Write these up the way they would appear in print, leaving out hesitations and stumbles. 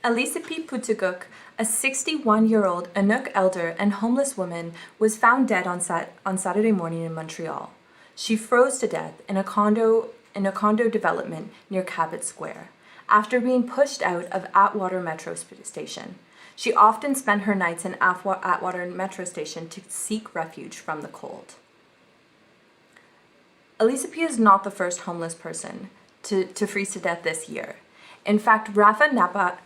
Elisapie Pootoogook, a 61-year-old Inuk elder and homeless woman, was found dead on Saturday morning in Montreal. She froze to death in a condo development near Cabot Square after being pushed out of Atwater metro station. She often spent her nights in Atwater metro station to seek refuge from the cold. Elisapie is not the first homeless person to freeze to death this year. In fact, Rafael Napa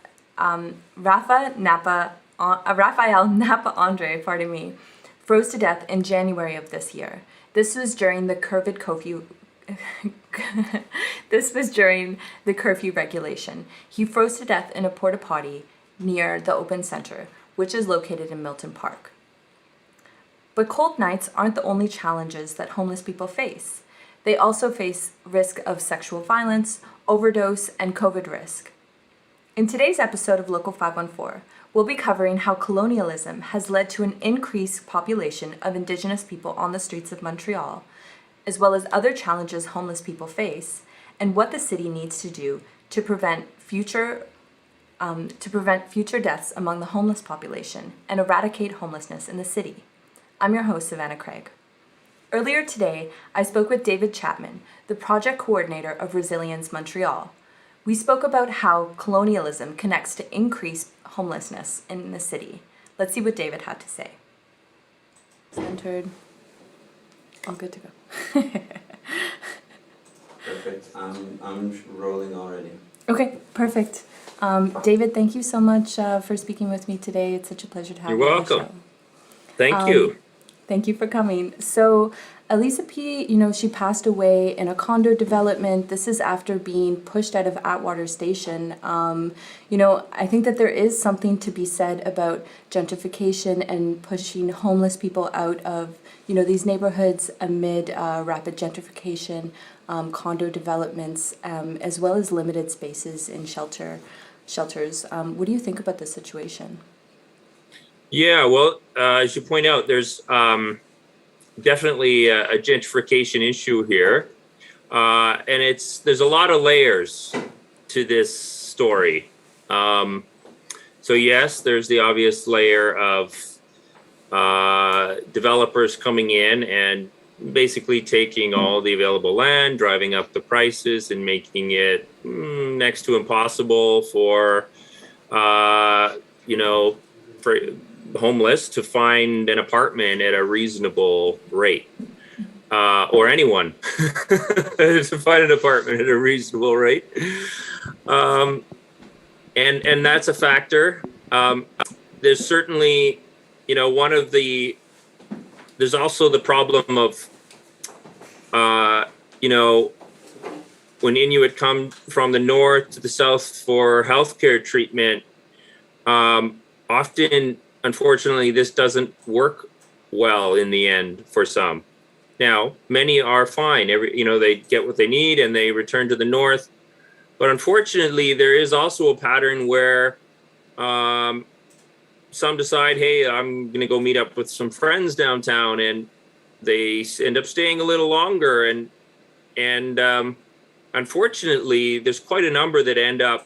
Andre, froze to death in January of this year. This was during the curfew regulation. He froze to death in a porta potty near the Open Center, which is located in Milton Park. But cold nights aren't the only challenges that homeless people face. They also face risk of sexual violence, overdose, and COVID risk. In today's episode of Local 514, we'll be covering how colonialism has led to an increased population of Indigenous people on the streets of Montreal, as well as other challenges homeless people face, and what the city needs to do to prevent future deaths among the homeless population and eradicate homelessness in the city. I'm your host, Savannah Craig. Earlier today, I spoke with David Chapman, the project coordinator of Resilience Montreal. We spoke about how colonialism connects to increased homelessness in the city. Let's see what David had to say. Centered. All good to go. Perfect. I'm rolling already. Okay, perfect. David, thank you so much for speaking with me today. It's such a pleasure to have you. You're welcome. Thank you. Thank you for coming. So, Elisapie, she passed away in a condo development. This is after being pushed out of Atwater Station. I think that there is something to be said about gentrification and pushing homeless people out of, these neighborhoods amid rapid gentrification, condo developments, as well as limited spaces in shelters. What do you think about this situation? Yeah, well, as you point out, there's definitely a gentrification issue here. And there's a lot of layers to this story. So yes, there's the obvious layer of developers coming in and basically taking all the available land, driving up the prices and making it next to impossible for, for homeless to find an apartment at a reasonable rate, or anyone to find an apartment at a reasonable rate. And that's a factor. There's certainly, there's also the problem of, when Inuit come from the north to the south for healthcare treatment, often, unfortunately, this doesn't work well in the end for some. Now, many are fine. They get what they need and they return to the north. But unfortunately, there is also a pattern where some decide, hey, I'm going to go meet up with some friends downtown, and they end up staying a little longer. And unfortunately, there's quite a number that end up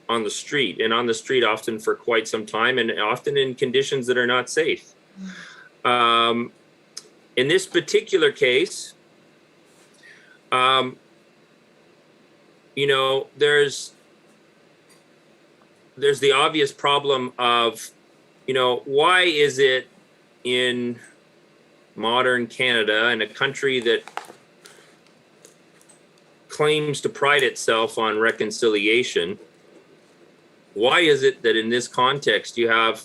on the street, and on the street often for quite some time, and often in conditions that are not safe. In this particular case, there's the obvious problem of, why is it in modern Canada, in a country that claims to pride itself on reconciliation, why is it that in this context you have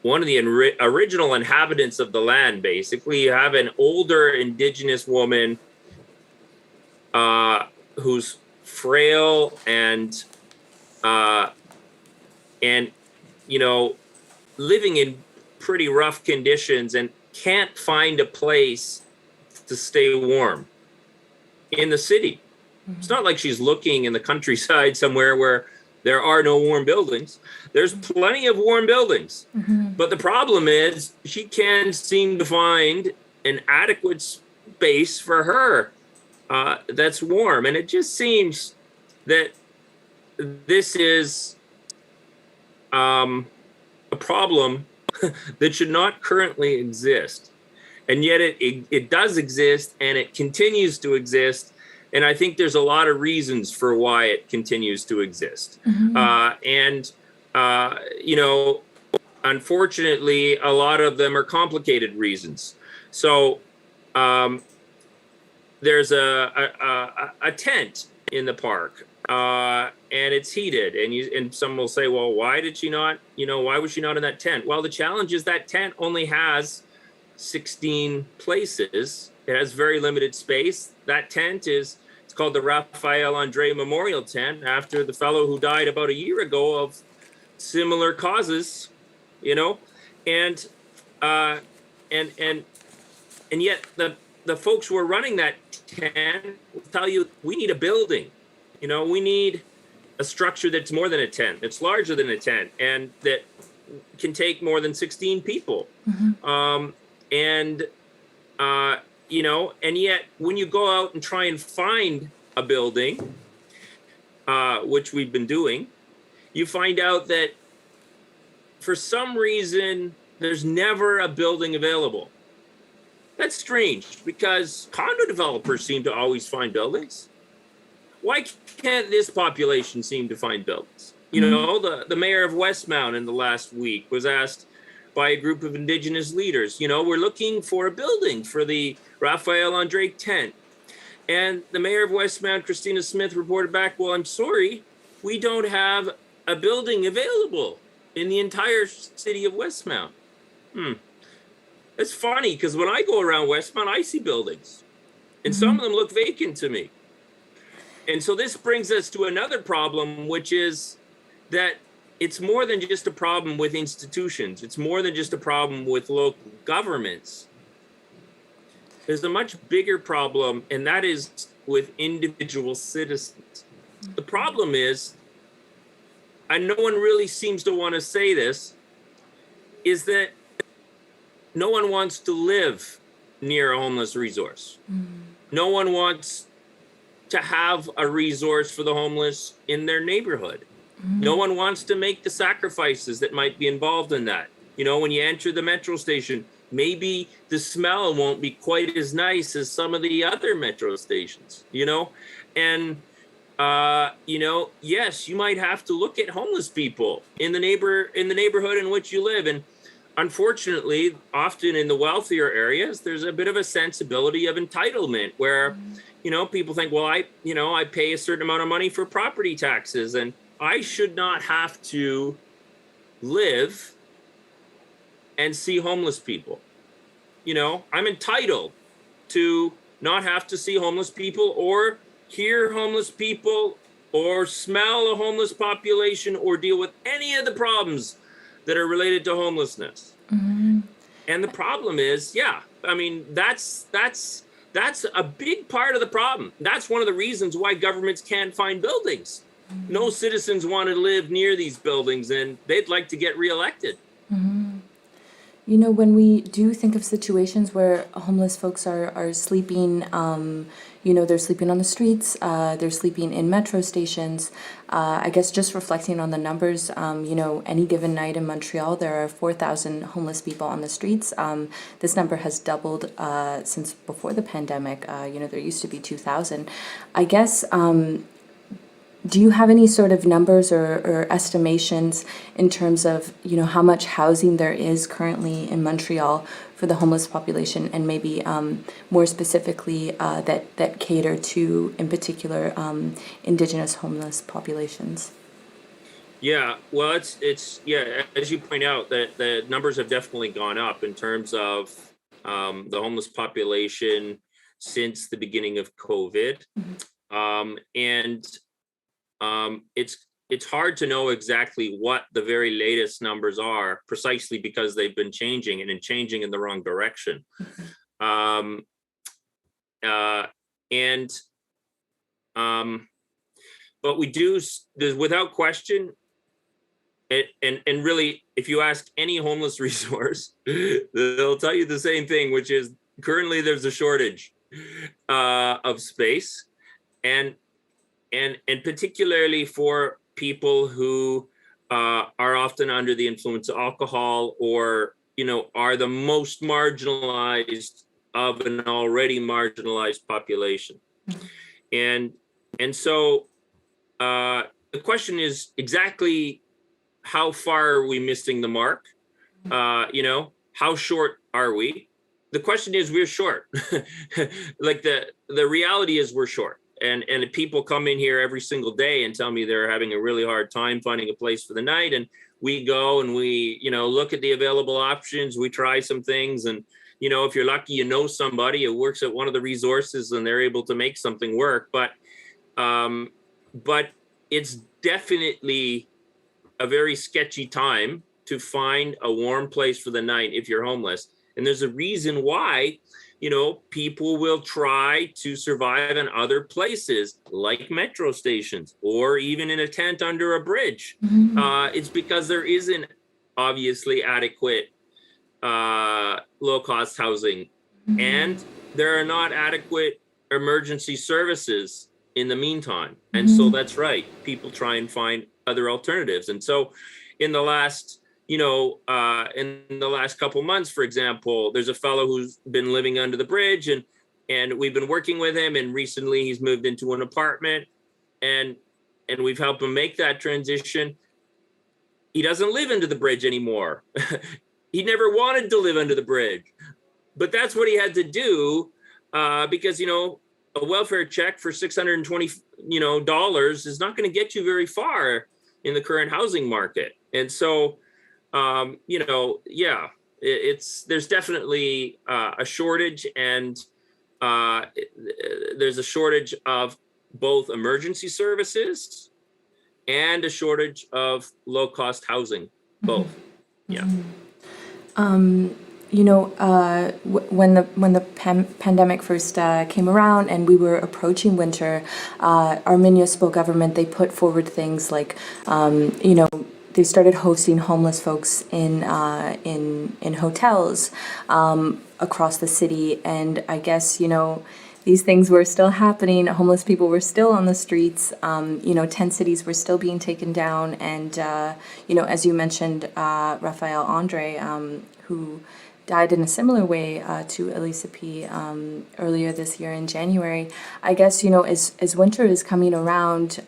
one of the original inhabitants of the land, basically, you have an older Indigenous woman who's frail and living in pretty rough conditions and can't find a place to stay warm in the city. Mm-hmm. It's not like she's looking in the countryside somewhere where there are no warm buildings. There's plenty of warm buildings. Mm-hmm. But the problem is she can't seem to find an adequate space for her that's warm. And it just seems that this is a problem that should not currently exist. And yet it does exist, and it continues to exist. And I think there's a lot of reasons for why it continues to exist. You know, unfortunately, a lot of them are complicated reasons. So there's a tent in the park, and it's heated, and some will say, well, why did she not, you know, why was she not in that tent? Well, the challenge is that tent only has 16 places. It has very limited space. That tent it's called the Rafael Memorial Tent, after the fellow who died about a year ago of similar causes, you know, and yet the folks who are running that tent will tell you, we need a building, you know, we need a structure that's more than a tent, that's larger than a tent, and that can take more than 16 people. You know, and yet when you go out and try and find a building, which we've been doing, you find out that for some reason there's never a building available. That's strange, because condo developers seem to always find buildings. Why can't this population seem to find buildings? You know, the mayor of Westmount in the last week was asked by a group of Indigenous leaders, you know, we're looking for a building for the Rafael tent. And the mayor of Westmount, Christina Smith, reported back, well, I'm sorry, we don't have a building available in the entire city of Westmount. It's funny, because when I go around Westmount, I see buildings, and some of them look vacant to me. And so this brings us to another problem, which is that it's more than just a problem with institutions. It's more than just a problem with local governments. There's a much bigger problem, and that is with individual citizens. The problem is, and no one really seems to want to say this, is that no one wants to live near a homeless resource. No one wants to have a resource for the homeless in their neighborhood. No one wants to make the sacrifices that might be involved in that. You know, when you enter the metro station, maybe the smell won't be quite as nice as some of the other metro stations, you know? And, you know, yes, you might have to look at homeless people in the neighborhood in which you live. And unfortunately, often in the wealthier areas, there's a bit of a sensibility of entitlement where, you know, people think, well, I pay a certain amount of money for property taxes, and I should not have to live and see homeless people. You know, I'm entitled to not have to see homeless people or hear homeless people or smell a homeless population or deal with any of the problems that are related to homelessness. And the problem is, yeah, I mean, that's a big part of the problem. That's one of the reasons why governments can't find buildings. No citizens want to live near these buildings, and they'd like to get reelected. You know, when we do think of situations where homeless folks are sleeping, you know, they're sleeping on the streets, they're sleeping in metro stations, I guess just reflecting on the numbers, you know, any given night in Montreal, there are 4,000 homeless people on the streets. This number has doubled since before the pandemic. You know, there used to be 2,000. I guess, do you have any sort of numbers or estimations in terms of, you know, how much housing there is currently in Montreal for the homeless population, and maybe more specifically that cater to, in particular, Indigenous homeless populations? Yeah, well, it's yeah, as you point out, that the numbers have definitely gone up in terms of the homeless population since the beginning of COVID, it's hard to know exactly what the very latest numbers are, precisely because they've been changing and changing in the wrong direction. But we do, without question, and really, if you ask any homeless resource, they'll tell you the same thing, which is currently there's a shortage of space, and particularly for people who are often under the influence of alcohol, or are the most marginalized of an already marginalized population. And so the question is exactly how far are we missing the mark? How short are we? The question is, we're short. Like the reality is we're short. And people come in here every single day and tell me they're having a really hard time finding a place for the night. And we go and we, look at the available options. We try some things. And, if you're lucky, somebody who works at one of the resources and they're able to make something work. But it's definitely a very sketchy time to find a warm place for the night if you're homeless. And there's a reason why, people will try to survive in other places like metro stations or even in a tent under a bridge. It's because there isn't obviously adequate low-cost housing, and there are not adequate emergency services in the meantime. And so that's right, people try and find other alternatives. And so in the last couple months, for example, there's a fellow who's been living under the bridge, and we've been working with him, and recently he's moved into an apartment, and we've helped him make that transition. He doesn't live under the bridge anymore. He never wanted to live under the bridge, but that's what he had to do, because a welfare check for $620 dollars is not going to get you very far in the current housing market. And so there's definitely a shortage, and there's a shortage of both emergency services and a shortage of low-cost housing, both. Yeah. When the pandemic first came around and we were approaching winter, our municipal government, they put forward things like, they started hosting homeless folks in hotels across the city. And I guess, these things were still happening. Homeless people were still on the streets. Tent cities were still being taken down. And, as you mentioned, Rafael Andre, who died in a similar way to Elisapie earlier this year in January. I guess, as winter is coming around,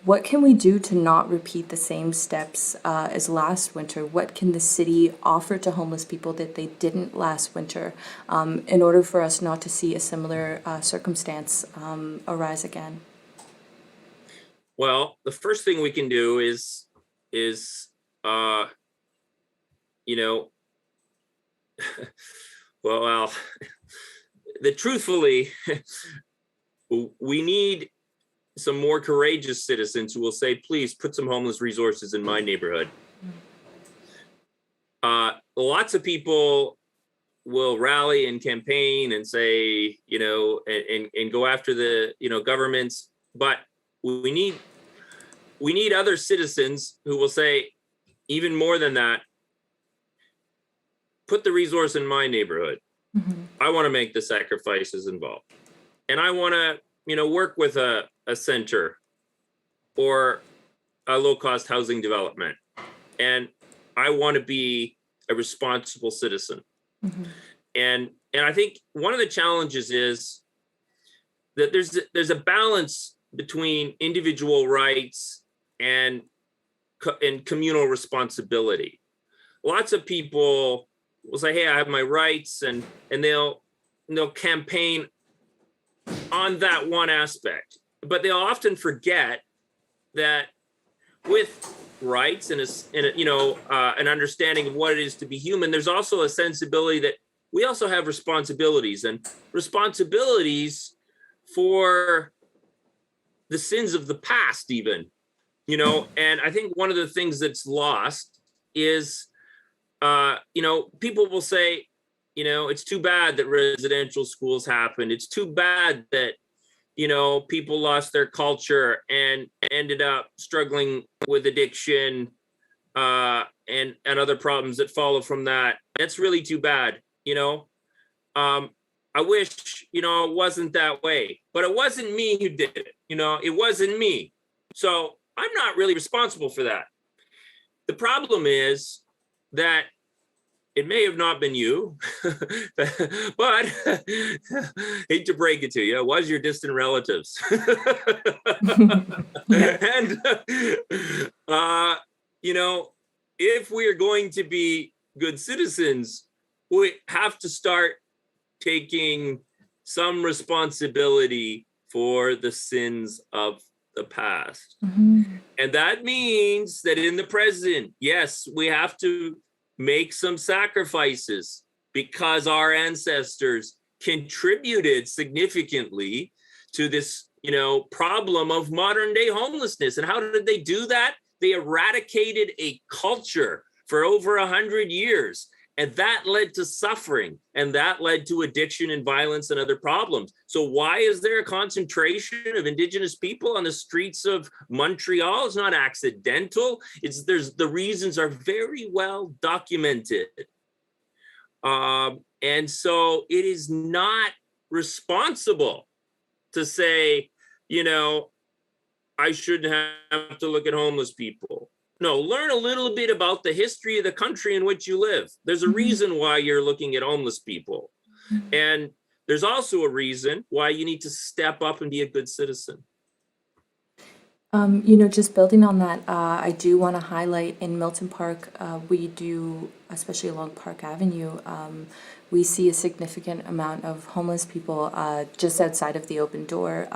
what can we do to not repeat the same steps as last winter? What can the city offer to homeless people that they didn't last winter in order for us not to see a similar circumstance arise again? Well, the first thing we can do is truthfully, we need some more courageous citizens who will say, please put some homeless resources in my neighborhood. Lots of people will rally and campaign and say, and go after the, governments, but we need other citizens who will say, even more than that, put the resource in my neighborhood. I want to make the sacrifices involved. And I want to, work with a center or a low-cost housing development. And I want to be a responsible citizen. And I think one of the challenges is that there's a balance between individual rights and communal responsibility. Lots of people will say, hey, I have my rights, and they'll campaign on that one aspect, but they'll often forget that with rights and an understanding of what it is to be human, there's also a sensibility that we also have responsibilities, and responsibilities for the sins of the past even, and I think one of the things that's lost is, people will say, it's too bad that residential schools happened. It's too bad that, people lost their culture and ended up struggling with addiction and other problems that follow from that. That's really too bad, I wish, it wasn't that way, but it wasn't me who did it. It wasn't me. So I'm not really responsible for that. The problem is that it may have not been you, but hate to break it to you, it was your distant relatives. Yeah. And, you know, if we are going to be good citizens, we have to start taking some responsibility for the sins of the past. Mhm. And that means that in the present, yes, we have to make some sacrifices because our ancestors contributed significantly to this, problem of modern day homelessness. And how did they do that? They eradicated a culture for over 100 years. And that led to suffering, and that led to addiction and violence and other problems. So why is there a concentration of Indigenous people on the streets of Montreal? It's not accidental. The reasons are very well documented. And so it is not responsible to say, I shouldn't have to look at homeless people. No, learn a little bit about the history of the country in which you live. There's a reason why you're looking at homeless people. And there's also a reason why you need to step up and be a good citizen. Just building on that, I do want to highlight in Milton Park, we do, especially along Park Avenue, we see a significant amount of homeless people just outside of the Open Door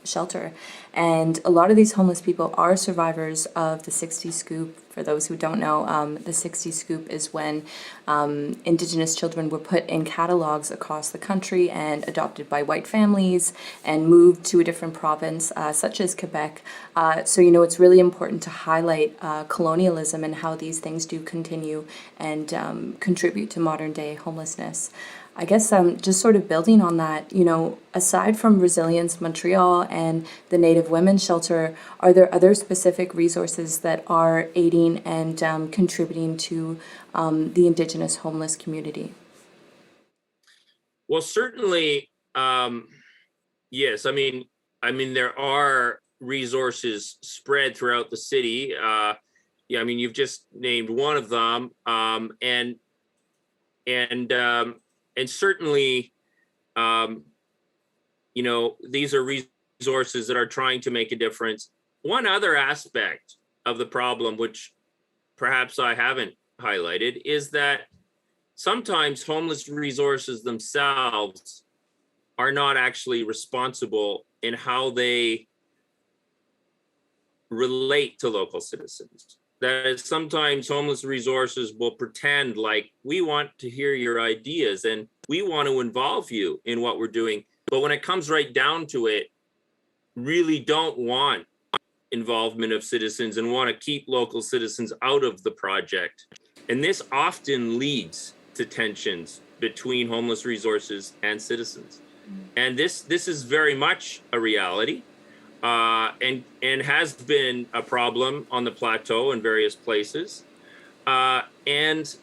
shelter. And a lot of these homeless people are survivors of the 60 Scoop. For those who don't know, the 60 Scoop is when Indigenous children were put in catalogs across the country and adopted by white families and moved to a different province, such as Quebec. So, it's really important to highlight colonialism and how these things do continue and contribute to modern day homelessness. I guess just sort of building on that, aside from Resilience Montreal and the Native Women's Shelter, are there other specific resources that are aiding and contributing to the Indigenous homeless community? Well, certainly, yes. I mean, there are resources spread throughout the city. You've just named one of them, and certainly, these are resources that are trying to make a difference. One other aspect of the problem, which perhaps I haven't highlighted, is that sometimes homeless resources themselves are not actually responsible in how they relate to local citizens. That is, sometimes homeless resources will pretend like we want to hear your ideas and we want to involve you in what we're doing. But when it comes right down to it, really don't want involvement of citizens and want to keep local citizens out of the project. And this often leads to tensions between homeless resources and citizens. And this is very much a reality. And has been a problem on the plateau in various places, and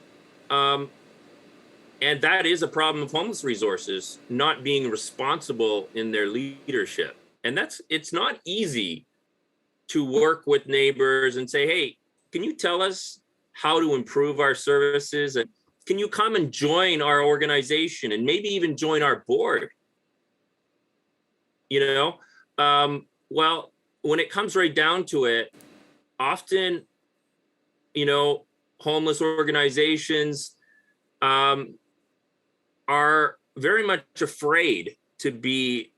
that is a problem of homeless resources not being responsible in their leadership. And it's not easy to work with neighbors and say, hey, can you tell us how to improve our services, and can you come and join our organization and maybe even join our board? Well, when it comes right down to it, often, homeless organizations are very much afraid to be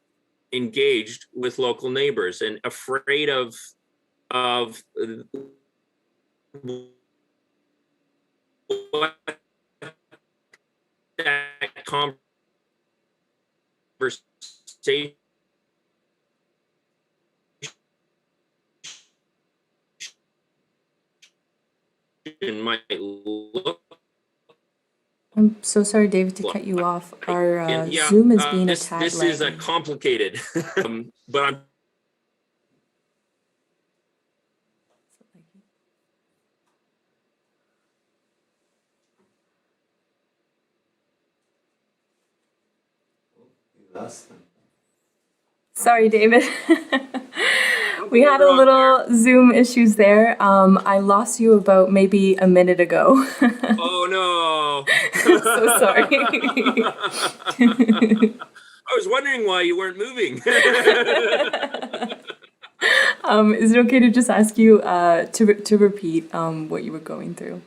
engaged with local neighbors and afraid of what that conversation might look. I'm so sorry, David, to cut you off. Our Zoom is being a tad this is a laggy. complicated, but I'm. You lost them. Sorry, David. We had a wrong little Zoom issues there. I lost you about maybe a minute ago. Oh no. So sorry. I was wondering why you weren't moving. Is it okay to just ask you to repeat what you were going through?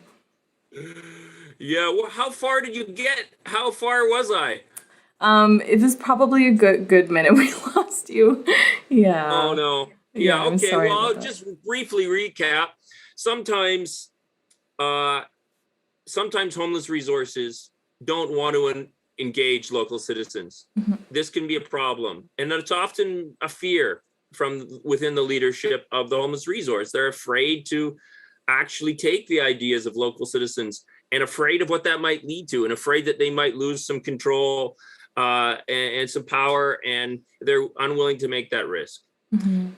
Yeah, well, how far did you get? How far was I? It was probably a good minute we lost you. Oh Yeah. no. Yeah, Yeah, I'm okay. sorry Well, about I'll that. just briefly recap. Sometimes uh sometimes homeless resources don't want to engage local citizens. This can be a problem. And it's often a fear from within the leadership of the homeless resource. They're afraid to actually take the ideas of local citizens and afraid of what that might lead to and afraid that they might lose some control and some power, and they're unwilling to make that risk.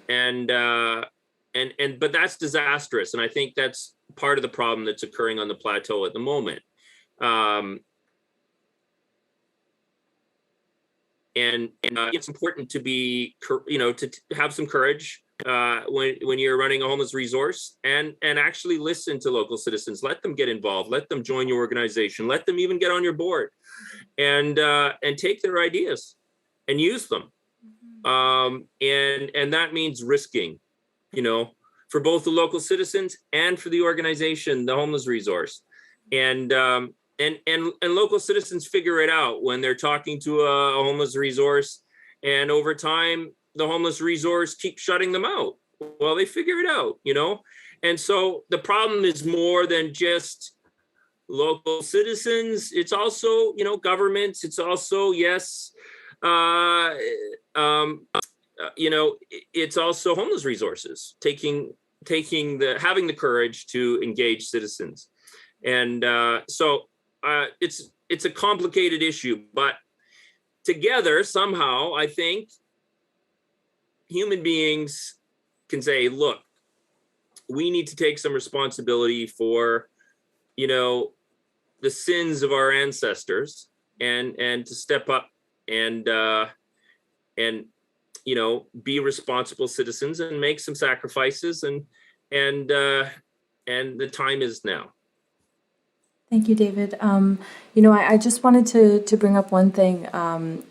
And but that's disastrous, and I think that's part of the problem that's occurring on the plateau at the moment. um, and it's important to be, to have some courage when you're running a homeless resource, and actually listen to local citizens. Let them get involved. Let them join your organization. Let them even get on your board, and take their ideas and use them. And that means risking, for both the local citizens and for the organization, the homeless resource. And local citizens figure it out when they're talking to a homeless resource, and over time the homeless resource keeps shutting them out. Well, they figure it out, and so the problem is more than just local citizens. It's also, governments. It's also, yes, uh, um, it's also homeless resources having the courage to engage citizens. And it's a complicated issue, but together somehow I think human beings can say, look, we need to take some responsibility for, the sins of our ancestors, and to step up and be responsible citizens and make some sacrifices, and the time is now. Thank you, David. I just wanted to bring up one thing.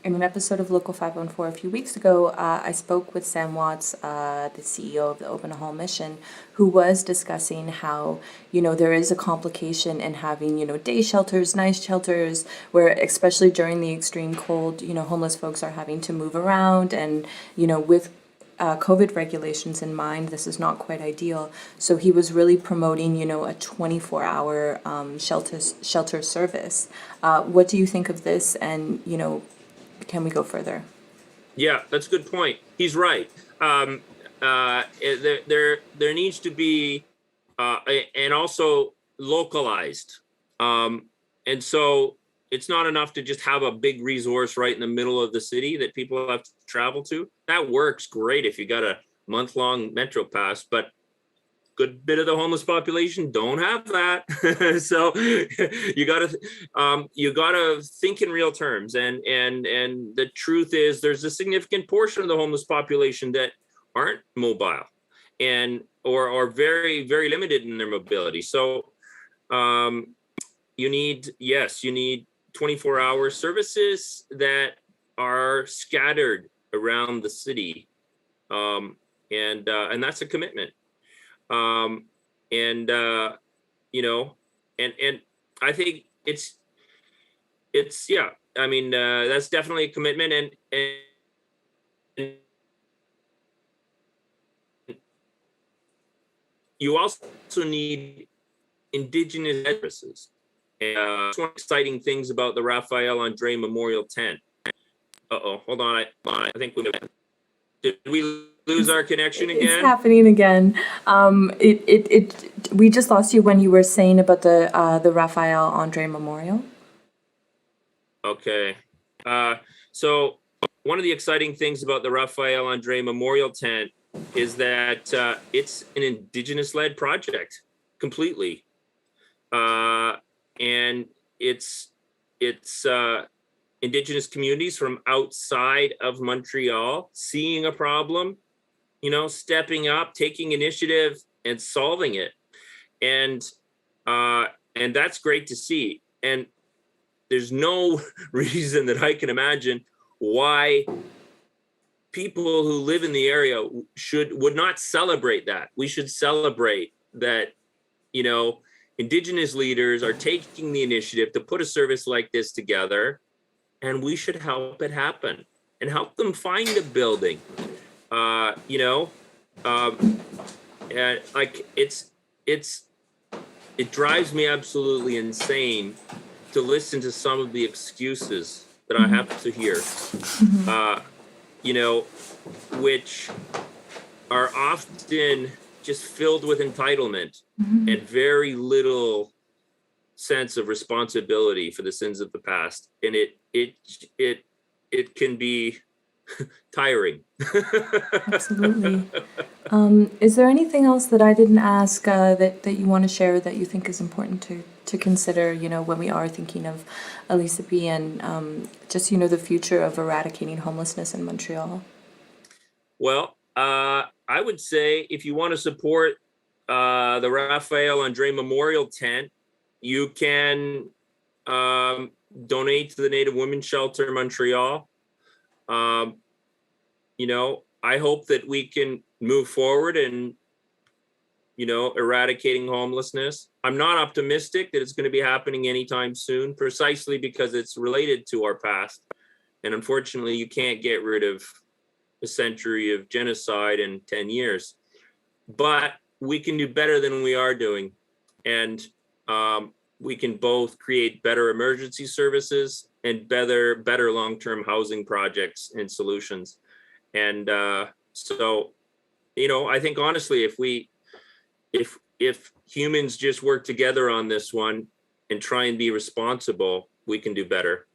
In an episode of Local 514 a few weeks ago, I spoke with Sam Watts, the CEO of the Open Hall Mission, who was discussing how, there is a complication in having, day shelters, night shelters, where especially during the extreme cold, homeless folks are having to move around, and, with COVID regulations in mind, this is not quite ideal. So he was really promoting, a 24-hour shelter service. What do you think of this? And, can we go further? Yeah, that's a good point. He's right. There needs to be, and also localized. And so it's not enough to just have a big resource right in the middle of the city that people have to travel to. That works great if you got a month-long Metro pass, but good bit of the homeless population don't have that. So you gotta think in real terms. And the truth is, there's a significant portion of the homeless population that aren't mobile, or very, very limited in their mobility. So you need 24-hour services that are scattered around the city, and that's a commitment. And I think it's yeah. I mean, that's definitely a commitment, and you also need Indigenous addresses. One exciting things about the Rafael Andre Memorial Tent. Hold on. I think did we lose our connection again? It's happening again. We just lost you when you were saying about the Rafael Andre Memorial. Okay. So one of the exciting things about the Rafael Andre Memorial Tent is that it's an Indigenous-led project completely. And it's Indigenous communities from outside of Montreal seeing a problem, stepping up, taking initiative and solving it. And that's great to see. And there's no reason that I can imagine why people who live in the area would not celebrate that. We should celebrate that, Indigenous leaders are taking the initiative to put a service like this together, and we should help it happen and help them find a building. And like it drives me absolutely insane to listen to some of the excuses that I have to hear, which are often just filled with entitlement and very little sense of responsibility for the sins of the past. And it can be tiring. Absolutely. Is there anything else that I didn't ask that you want to share that you think is important to consider, when we are thinking of Elisapie and just, the future of eradicating homelessness in Montreal? Well, I would say if you want to support the Rafael Andre Memorial Tent, you can donate to the Native Women's Shelter in Montreal. I hope that we can move forward and, eradicating homelessness. I'm not optimistic that it's going to be happening anytime soon, precisely because it's related to our past. And unfortunately, you can't get rid of a century of genocide in 10 years. But we can do better than we are doing. And we can both create better emergency services and better long-term housing projects and solutions. And so, I think honestly, if humans just work together on this one and try and be responsible, we can do better.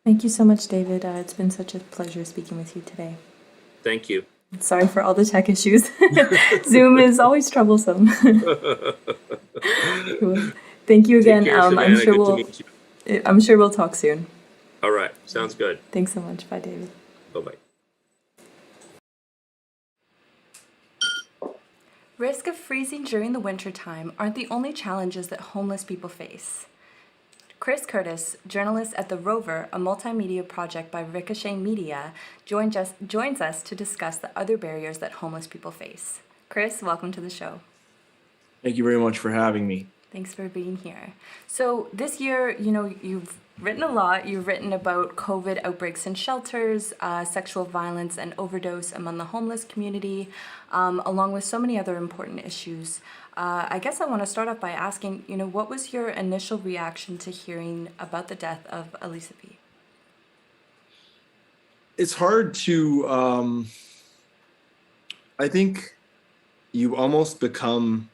Thank you so much, David. It's been such a pleasure speaking with you today. Thank you. Sorry for all the tech issues. Zoom is always troublesome. Thank you again. Take care, Savannah. I'm sure we'll talk soon. All right. Sounds good. Thanks so much. Bye, David. Bye-bye. Risk of freezing during the wintertime aren't the only challenges that homeless people face. Chris Curtis, journalist at The Rover, a multimedia project by Ricochet Media, joins us to discuss the other barriers that homeless people face. Chris, welcome to the show. Thank you very much for having me. Thanks for being here. So this year, you've written a lot. You've written about COVID outbreaks in shelters, sexual violence and overdose among the homeless community, along with so many other important issues. I guess I want to start off by asking, what was your initial reaction to hearing about the death of Elisapie? It's hard to, I think you almost become,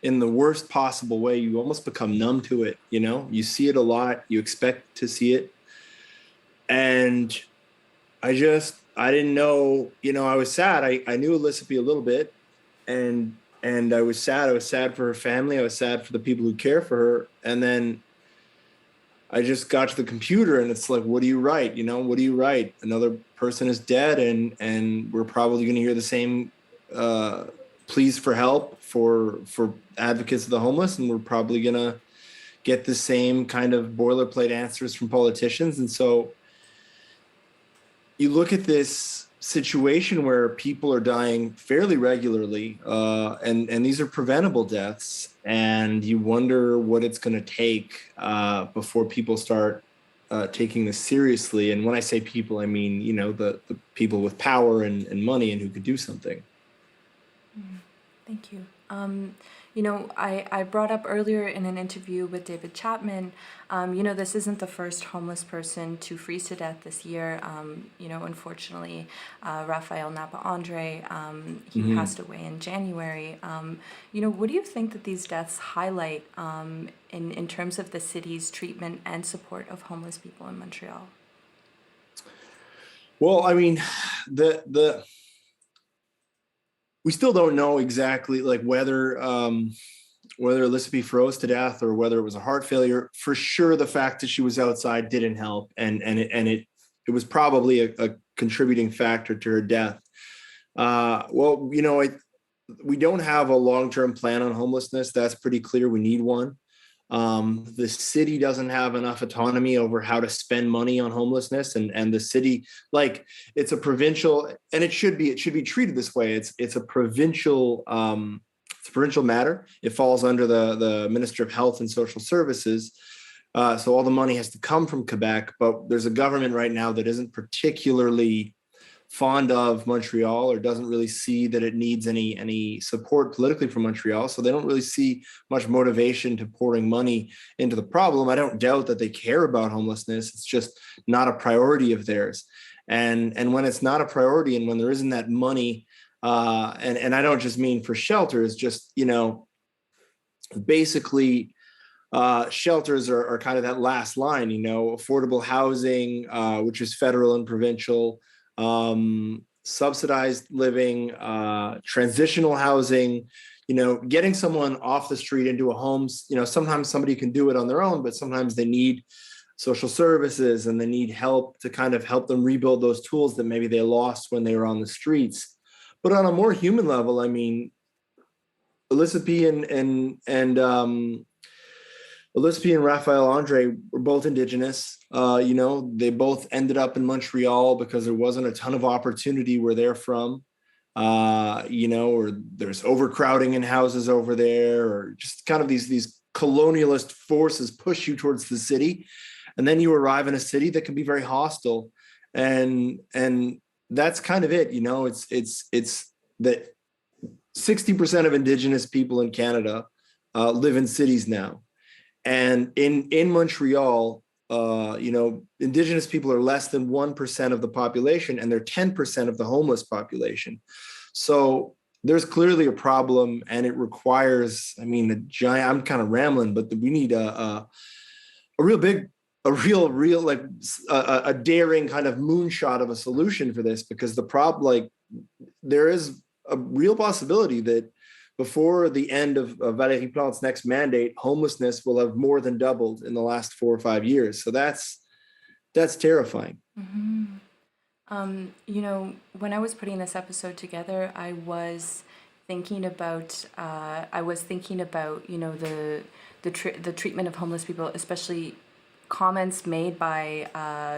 in the worst possible way, you almost become numb to it, You see it a lot, you expect to see it. And I didn't know, I was sad. I knew Elisapie a little bit, and I was sad. I was sad for her family. I was sad for the people who care for her. And then I just got to the computer and it's like, what do you write? What do you write? Another person is dead, and we're probably going to hear the same pleas for help for advocates of the homeless, and we're probably going to get the same kind of boilerplate answers from politicians. And so you look at this situation where people are dying fairly regularly, and these are preventable deaths, and you wonder what it's going to take before people start taking this seriously. And when I say people, I mean, the people with power and money and who could do something. Thank you. I brought up earlier in an interview with David Chapman, this isn't the first homeless person to freeze to death this year. Unfortunately, Rafael Napa-Andre, he passed away in January. What do you think that these deaths highlight in terms of the city's treatment and support of homeless people in Montreal? Well, I mean, we still don't know exactly whether Elisapie froze to death or whether it was a heart failure. For sure, the fact that she was outside didn't help, and it was probably a contributing factor to her death. Well, we don't have a long-term plan on homelessness. That's pretty clear. We need one. The city doesn't have enough autonomy over how to spend money on homelessness, and the city, like, it's a provincial, and it should be treated this way. It's a provincial matter. It falls under the Minister of Health and Social Services. So all the money has to come from Quebec, but there's a government right now that isn't particularly fond of Montreal, or doesn't really see that it needs any support politically from Montreal. So they don't really see much motivation to pouring money into the problem. I don't doubt that they care about homelessness. It's just not a priority of theirs. And when it's not a priority, and when there isn't that money, and I don't just mean for shelters, just, basically, shelters are kind of that last line, affordable housing, which is federal and provincial, subsidized living, transitional housing, getting someone off the street into a home. Sometimes somebody can do it on their own, but sometimes they need social services, and they need help to kind of help them rebuild those tools that maybe they lost when they were on the streets. But on a more human level, I mean, Elisapie and Rafael Andre were both Indigenous. They both ended up in Montreal because there wasn't a ton of opportunity where they're from, or there's overcrowding in houses over there, or just kind of these colonialist forces push you towards the city. And then you arrive in a city that can be very hostile. And that's kind of it. It's that 60% of Indigenous people in Canada live in cities now. And in Montreal, Indigenous people are less than 1% of the population, and they're 10% of the homeless population. So there's clearly a problem, and it requires, I'm kind of rambling, but we need a daring kind of moonshot of a solution for this, because the problem, there is a real possibility that before the end of Valérie Plante's next mandate, homelessness will have more than doubled in the last 4 or 5 years. So that's terrifying. Mm-hmm. When I was putting this episode together, I was thinking about the treatment of homeless people, especially comments made by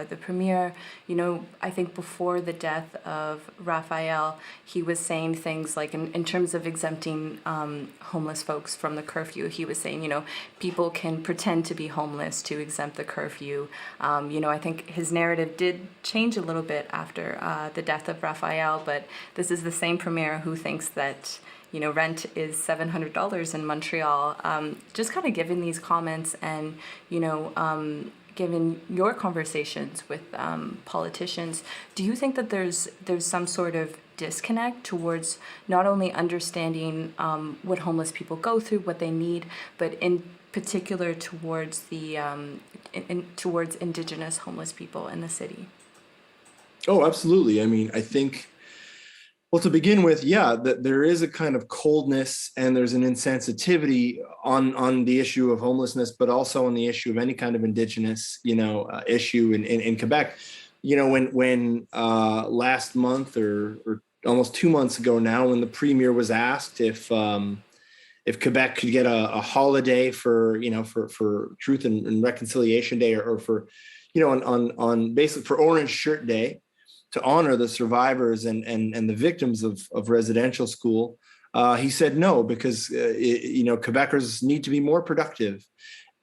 the premier. I think before the death of Rafael, he was saying things like, in terms of exempting homeless folks from the curfew, he was saying, people can pretend to be homeless to exempt the curfew. I think his narrative did change a little bit after the death of Rafael, but this is the same premier who thinks that rent is $700 in Montreal. Just kind of given these comments, and, given your conversations with politicians, do you think that there's some sort of disconnect towards not only understanding what homeless people go through, what they need, but in particular towards towards Indigenous homeless people in the city? Oh, absolutely. I think, well, to begin with, that there is a kind of coldness, and there's an insensitivity on the issue of homelessness, but also on the issue of any kind of Indigenous, issue in Quebec. When last month or almost 2 months ago now, when the premier was asked if Quebec could get a holiday for Truth and Reconciliation Day, or for, on basically for Orange Shirt Day, to honor the survivors and the victims of residential school, he said no, because Quebecers need to be more productive,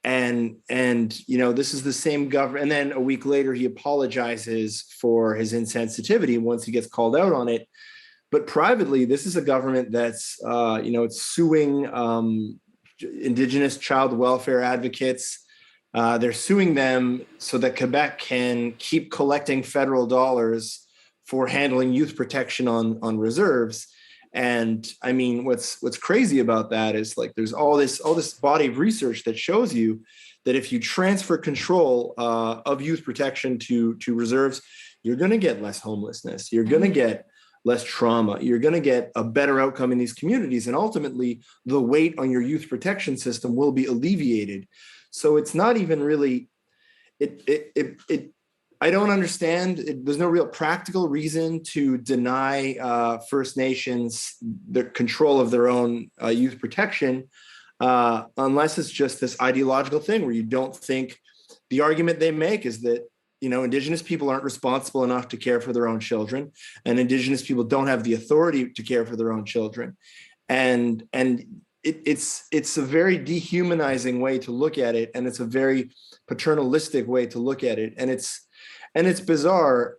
and this is the same government. And then a week later, he apologizes for his insensitivity once he gets called out on it. But privately, this is a government that's it's suing Indigenous child welfare advocates. They're suing them so that Quebec can keep collecting federal dollars for handling youth protection on reserves. And what's crazy about that is, there's all this body of research that shows you that if you transfer control of youth protection to reserves, you're going to get less homelessness. You're going to get less trauma. You're going to get a better outcome in these communities. And ultimately, the weight on your youth protection system will be alleviated. So it's not even really, I don't understand. There's no real practical reason to deny First Nations the control of their own youth protection, unless it's just this ideological thing where you don't think the argument they make is that, you know, Indigenous people aren't responsible enough to care for their own children, and Indigenous people don't have the authority to care for their own children. And it's a very dehumanizing way to look at it, and it's a very paternalistic way to look at it, and it's bizarre,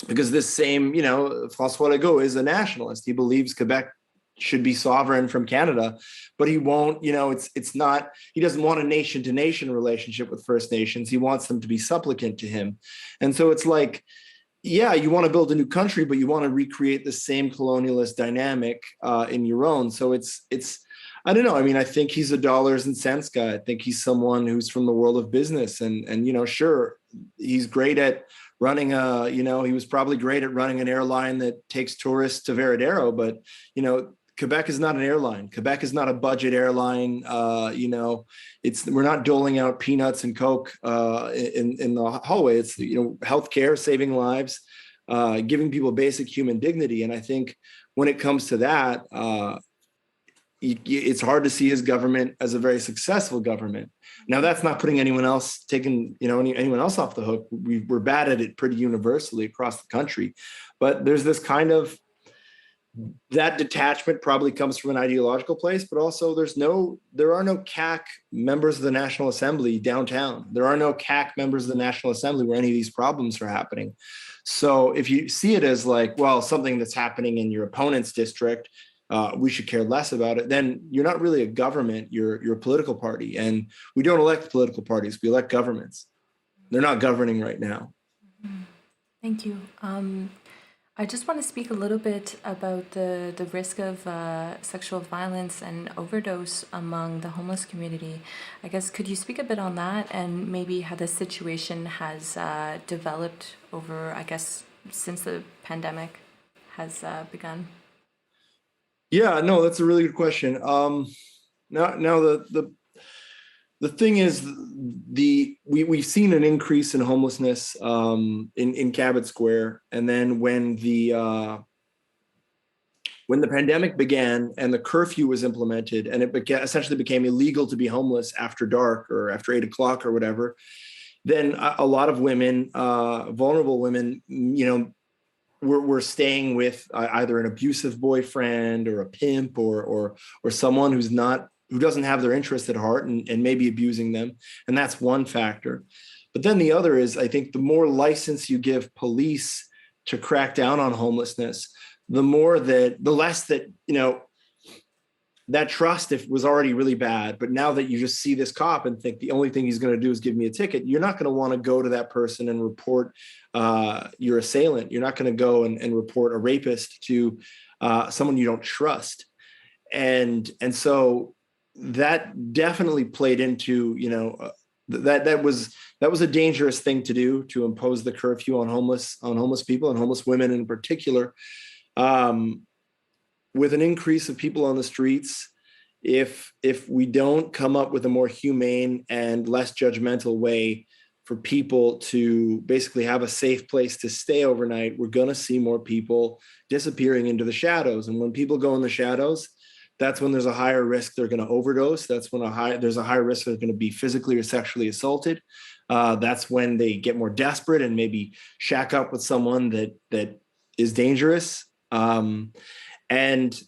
because this same, you know, François Legault is a nationalist. He believes Quebec should be sovereign from Canada, but he won't, you know, it's not, he doesn't want a nation to nation relationship with First Nations. He wants them to be supplicant to him. And so it's like, yeah, you want to build a new country, but you want to recreate the same colonialist dynamic in your own. So it's, I don't know. I mean, I think he's a dollars and cents guy. I think he's someone who's from the world of business, and you know, sure, he's great at running you know, he was probably great at running an airline that takes tourists to Veradero, but you know, Quebec is not an airline. Quebec is not a budget airline. You know, we're not doling out peanuts and Coke in the hallway. It's, you know, healthcare, saving lives, giving people basic human dignity. And I think when it comes to that, it's hard to see his government as a very successful government. Now, that's not putting anyone else, taking, you know, anyone else off the hook. We're bad at it pretty universally across the country, but there's this kind of, that detachment probably comes from an ideological place, but also there are no CAC members of the National Assembly downtown. There are no CAC members of the National Assembly where any of these problems are happening. So if you see it as like, well, something that's happening in your opponent's district, we should care less about it, then you're not really a government, you're a political party. And we don't elect political parties, we elect governments. They're not governing right now. Thank you. I just want to speak a little bit about the risk of sexual violence and overdose among the homeless community. I guess, could you speak a bit on that, and maybe how the situation has developed over, I guess, since the pandemic has begun? Yeah, no, that's a really good question. Now the thing is, we've seen an increase in homelessness in Cabot Square, and then when the pandemic began and the curfew was implemented, and it essentially became illegal to be homeless after dark or after 8 o'clock or whatever, then a lot of women, vulnerable women, you know, were staying with either an abusive boyfriend or a pimp or someone who doesn't have their interest at heart and maybe abusing them. And that's one factor. But then the other is, I think the more license you give police to crack down on homelessness, the less that, you know, that trust, if was already really bad, but now that you just see this cop and think the only thing he's going to do is give me a ticket, you're not going to want to go to that person and report your assailant. You're not going to go and report a rapist to someone you don't trust. And so that definitely played into, you know, that was a dangerous thing to do, to impose the curfew on homeless people and homeless women in particular. With an increase of people on the streets, if we don't come up with a more humane and less judgmental way for people to basically have a safe place to stay overnight, we're going to see more people disappearing into the shadows. And when people go in the shadows, that's when there's a higher risk they're going to overdose. That's when there's a higher risk they're going to be physically or sexually assaulted. That's when they get more desperate and maybe shack up with someone that is dangerous. And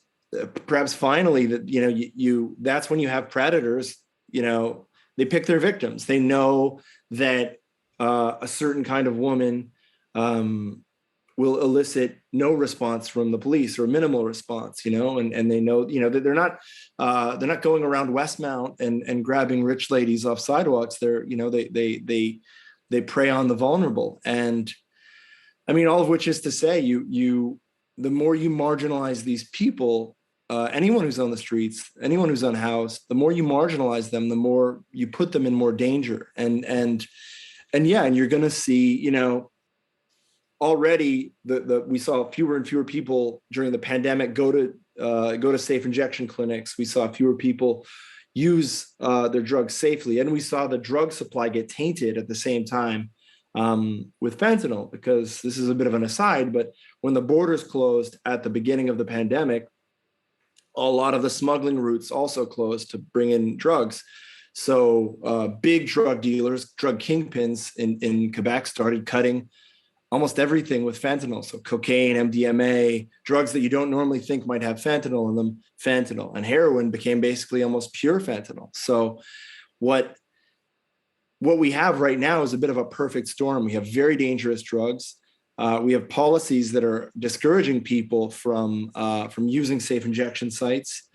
perhaps finally, that, you know, that's when you have predators. You know, they pick their victims. They know that a certain kind of woman will elicit no response from the police or minimal response. You know, and they know, you know, that they're not going around Westmount and grabbing rich ladies off sidewalks. They're, you know, they prey on the vulnerable. And I mean, all of which is to say, the more you marginalize these people, anyone who's on the streets, anyone who's unhoused, the more you marginalize them, the more you put them in more danger. And you're going to see, you know, already we saw fewer and fewer people during the pandemic go to safe injection clinics. We saw fewer people use their drugs safely, and we saw the drug supply get tainted at the same time. with fentanyl, because this is a bit of an aside, but when the borders closed at the beginning of the pandemic, a lot of the smuggling routes also closed to bring in drugs. So big drug dealers, drug kingpins in Quebec started cutting almost everything with fentanyl. So cocaine, MDMA, drugs that you don't normally think might have fentanyl in them, fentanyl. And heroin became basically almost pure fentanyl. So what we have right now is a bit of a perfect storm. We have very dangerous drugs. We have policies that are discouraging people from using safe injection sites.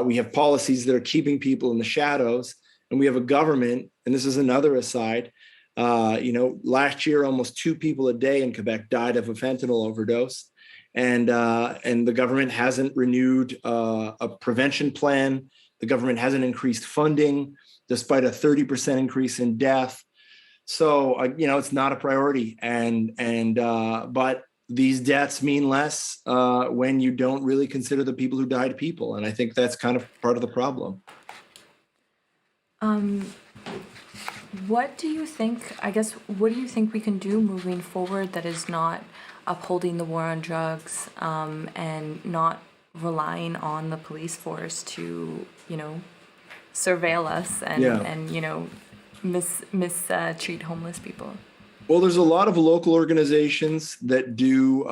We have policies that are keeping people in the shadows, and we have a government. And this is another aside. Last year, almost 2 people a day in Quebec died of a fentanyl overdose, and the government hasn't renewed a prevention plan. The government hasn't increased funding, despite a 30% increase in death. So, it's not a priority. But these deaths mean less when you don't really consider the people who died people. And I think that's kind of part of the problem. What do you think we can do moving forward that is not upholding the war on drugs, and not relying on the police force to, surveil us and mistreat homeless people? Well, there's a lot of local organizations that do,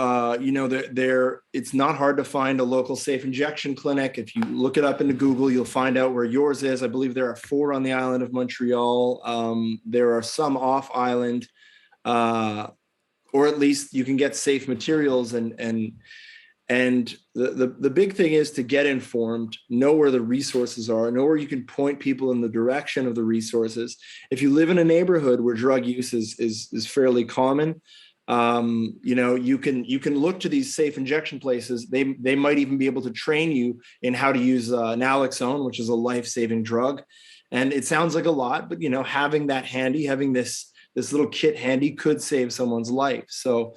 it's not hard to find a local safe injection clinic. If you look it up into Google, you'll find out where yours is. I believe there are 4 on the island of Montreal. There are some off island, or at least you can get safe materials. And the big thing is to get informed, know where the resources are, know where you can point people in the direction of the resources. If you live in a neighborhood where drug use is fairly common, you can look to these safe injection places. They might even be able to train you in how to use naloxone, which is a life-saving drug. And it sounds like a lot, but having that handy, having this little kit handy could save someone's life. So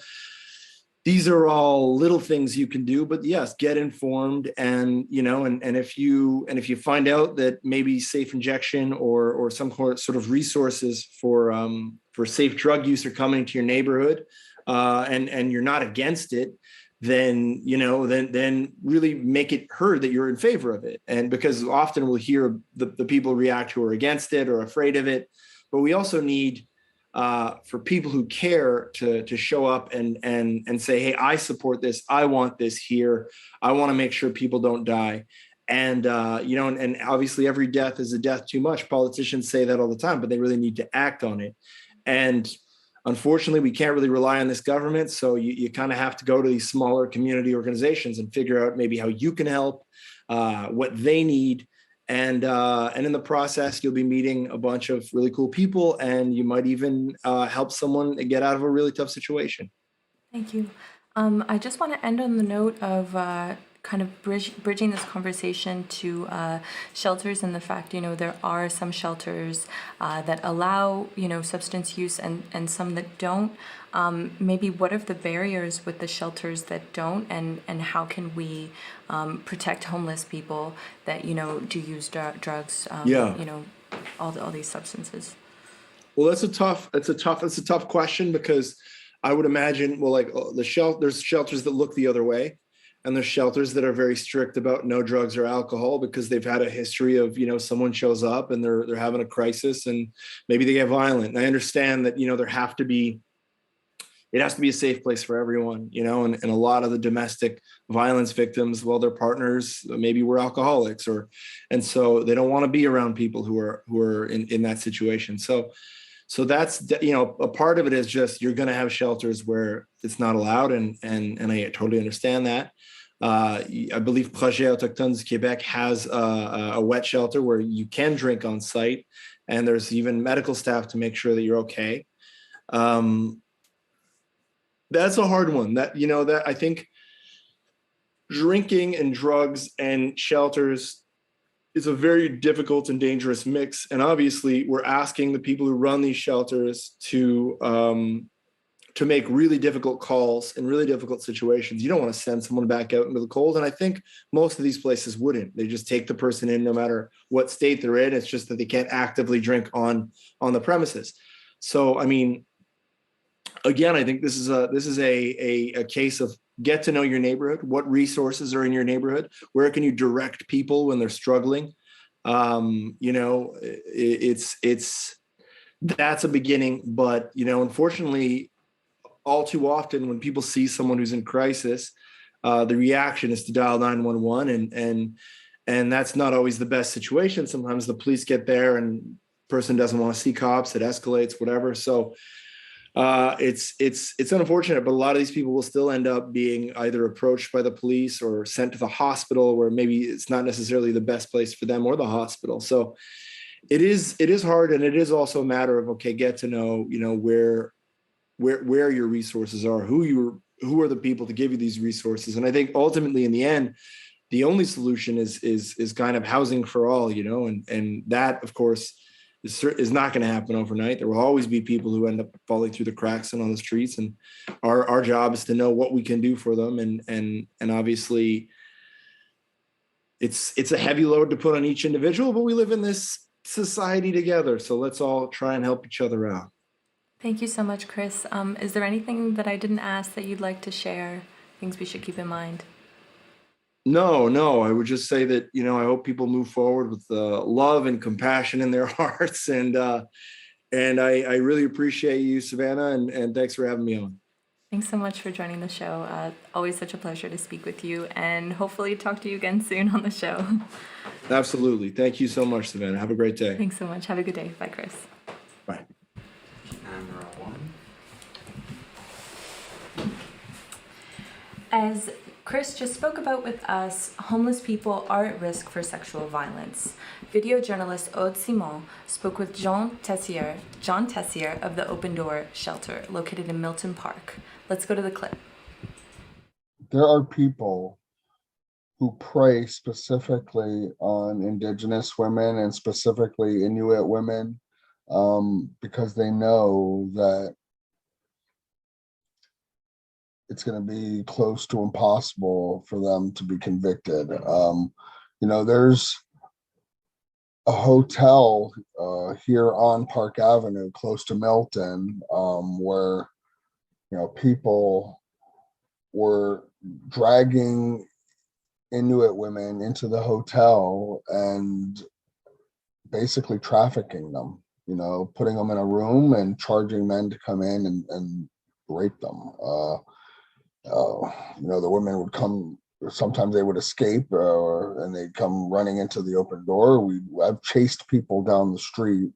these are all little things you can do, but yes, get informed. And if you find out that maybe safe injection or some sort of resources for safe drug use are coming to your neighborhood, and you're not against it, then really make it heard that you're in favor of it. And because often we'll hear the people react who are against it or afraid of it, but we also need for people who care to show up and say, hey, I support this. I want this here. I want to make sure people don't die. And obviously every death is a death too much. Politicians say that all the time, but they really need to act on it. And unfortunately, we can't really rely on this government. So you kind of have to go to these smaller community organizations and figure out maybe how you can help, what they need. And in the process, you'll be meeting a bunch of really cool people, and you might even help someone get out of a really tough situation. Thank you. I just want to end on the note of kind of bridging this conversation to shelters, and the fact, there are some shelters that allow, substance use and some that don't. Maybe what are the barriers with the shelters that don't, and how can we protect homeless people that, do use drugs, all these substances? Well, that's a tough question, because I would imagine, there's shelters that look the other way, and there's shelters that are very strict about no drugs or alcohol, because they've had a history of, someone shows up and they're having a crisis and maybe they get violent. And I understand that, it has to be a safe place for everyone, and a lot of the domestic violence victims, their partners maybe were alcoholics, and so they don't want to be around people who are in that situation. So that's, a part of it is just, you're going to have shelters where it's not allowed. And I totally understand that. I believe Projet Autochtones du Québec has a wet shelter where you can drink on site, and there's even medical staff to make sure that you're okay. That's a hard one. That I think drinking and drugs and shelters is a very difficult and dangerous mix. And obviously, we're asking the people who run these shelters to make really difficult calls in really difficult situations. You don't want to send someone back out into the cold. And I think most of these places wouldn't. They just take the person in no matter what state they're in. It's just that they can't actively drink on the premises. So, I mean, again, I think this is a case of get to know your neighborhood. What resources are in your neighborhood? Where can you direct people when they're struggling? It's that's a beginning, but unfortunately, all too often when people see someone who's in crisis, the reaction is to dial 911, and that's not always the best situation. Sometimes the police get there and person doesn't want to see cops. It escalates, whatever. So it's unfortunate, but a lot of these people will still end up being either approached by the police or sent to the hospital, where maybe it's not necessarily the best place for them or the hospital. So it is hard, and it is also a matter of, okay, get to know where your resources are, who are the people to give you these resources. And I think ultimately in the end, the only solution is kind of housing for all, and that of course is not going to happen overnight. There will always be people who end up falling through the cracks and on the streets, and our job is to know what we can do for them. And obviously it's a heavy load to put on each individual, but we live in this society together, so let's all try and help each other out. Thank you so much, Chris. Is there anything that I didn't ask that you'd like to share? Things we should keep in mind? No, I would just say that, I hope people move forward with love and compassion in their hearts. And I really appreciate you, Savannah, and thanks for having me on. Thanks so much for joining the show. Always such a pleasure to speak with you, and hopefully talk to you again soon on the show. Absolutely. Thank you so much, Savannah. Have a great day. Thanks so much. Have a good day. Bye, Chris. Bye. Camera one. As Chris just spoke about with us, homeless people are at risk for sexual violence. Video journalist Aude Simon spoke with John Tessier of the Open Door Shelter, located in Milton Park. Let's go to the clip. There are people who prey specifically on Indigenous women and specifically Inuit women because they know that it's going to be close to impossible for them to be convicted. There's a hotel here on Park Avenue, close to Milton, where people were dragging Inuit women into the hotel and basically trafficking them. Putting them in a room and charging men to come in and rape them. The women would come, sometimes they would escape and they'd come running into the open door. I've chased people down the street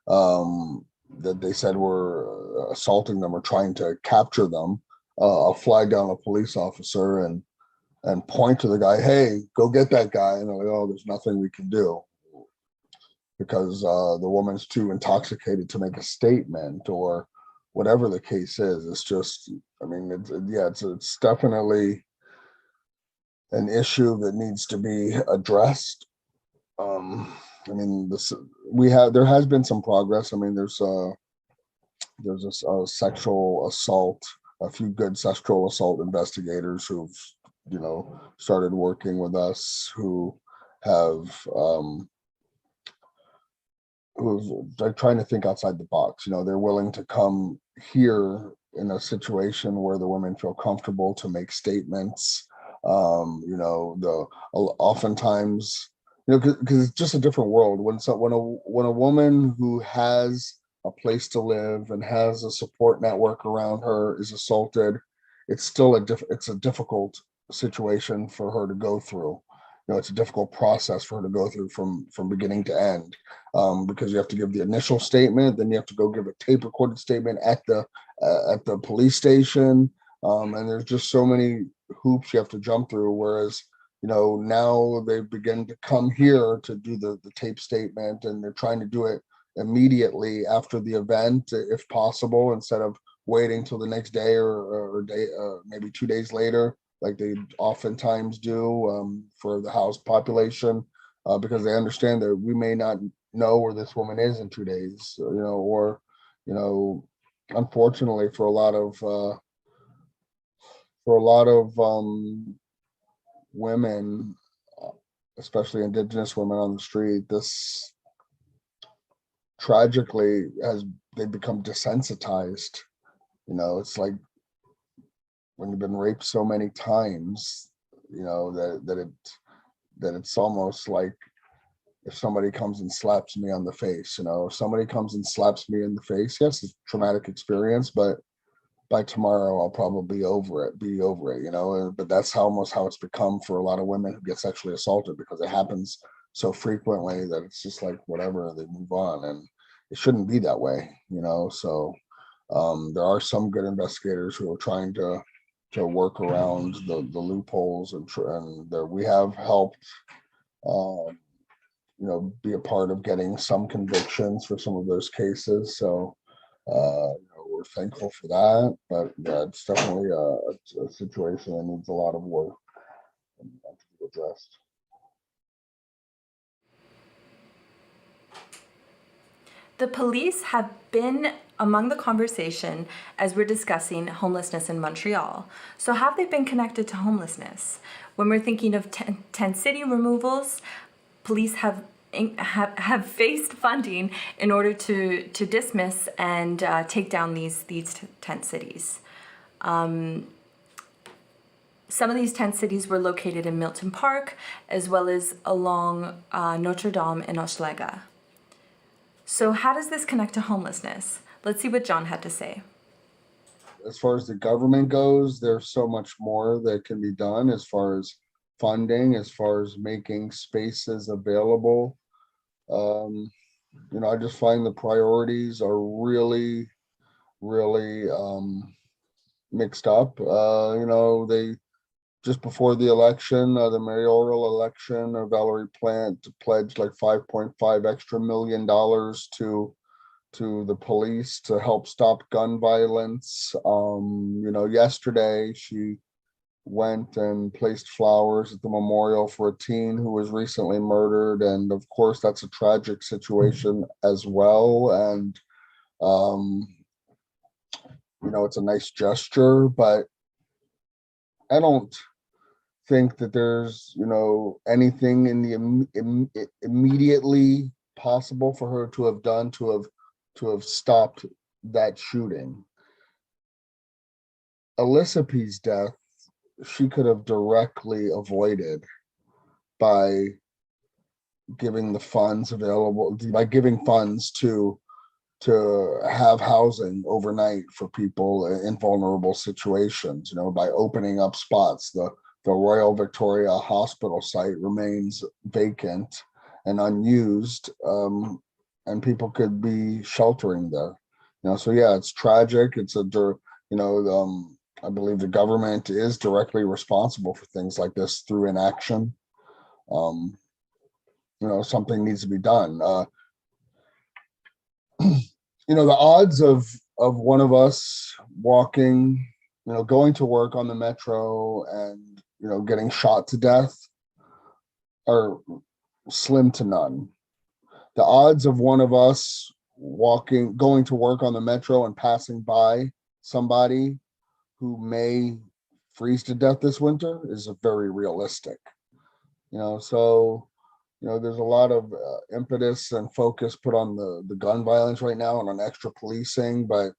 that they said were assaulting them or trying to capture them. I'll flag down a police officer and point to the guy, hey, go get that guy. And they're like, oh, there's nothing we can do because the woman's too intoxicated to make a statement or whatever the case is. It's just, it's definitely an issue that needs to be addressed. There has been some progress. There's a sexual assault, a few good sexual assault investigators who've, started working with us, who have, who's like trying to think outside the box. They're willing to come here in a situation where the women feel comfortable to make statements. Oftentimes, because it's just a different world when a woman who has a place to live and has a support network around her is assaulted, it's still it's a difficult situation for her to go through. It's a difficult process for her to go through from beginning to end, because you have to give the initial statement, then you have to go give a tape recorded statement at the police station, and there's just so many hoops you have to jump through. Whereas now they begin to come here to do the tape statement, and they're trying to do it immediately after the event, if possible, instead of waiting till the next day or day, maybe 2 days later, like they oftentimes do for the house population, because they understand that we may not know where this woman is in 2 days, or unfortunately for a lot of women, especially Indigenous women on the street, this tragically they become desensitized It's like when you've been raped so many times, that it's almost like if somebody comes and slaps me on the face, if somebody comes and slaps me in the face, yes, it's a traumatic experience, but by tomorrow I'll probably be over it, but that's almost how it's become for a lot of women who get sexually assaulted, because it happens so frequently that it's just like whatever, they move on, and it shouldn't be that way, so there are some good investigators who are trying to work around the loopholes, and there we have helped be a part of getting some convictions for some of those cases. So we're thankful for that, but yeah, it's definitely a situation that needs a lot of work and to be addressed. The police have been among the conversation as we're discussing homelessness in Montreal. So have they been connected to homelessness? When we're thinking of tent city removals, police have faced funding in order to dismiss and take down these tent cities. Some of these tent cities were located in Milton Park, as well as along Notre Dame and Hochelaga. So how does this connect to homelessness? Let's see what John had to say. As far as the government goes, there's so much more that can be done as far as funding, as far as making spaces available. I just find the priorities are really, really mixed up. They just before the election, the mayoral election, Valerie Plant pledged like $5.5 extra million to the police to help stop gun violence. Yesterday she went and placed flowers at the memorial for a teen who was recently murdered, and of course that's a tragic situation as well. And it's a nice gesture, but I don't think that there's anything in the immediately possible for her to have done to have stopped that shooting. Elisabee's death, she could have directly avoided by giving the funds available, by giving funds to have housing overnight for people in vulnerable situations, by opening up spots. The Royal Victoria Hospital site remains vacant and unused, and people could be sheltering there. So yeah, it's tragic. I believe the government is directly responsible for things like this through inaction. Something needs to be done. The odds of one of us walking, going to work on the metro and, getting shot to death are slim to none. The odds of one of us going to work on the metro and passing by somebody who may freeze to death this winter is very realistic. So there's a lot of impetus and focus put on the gun violence right now and on extra policing, but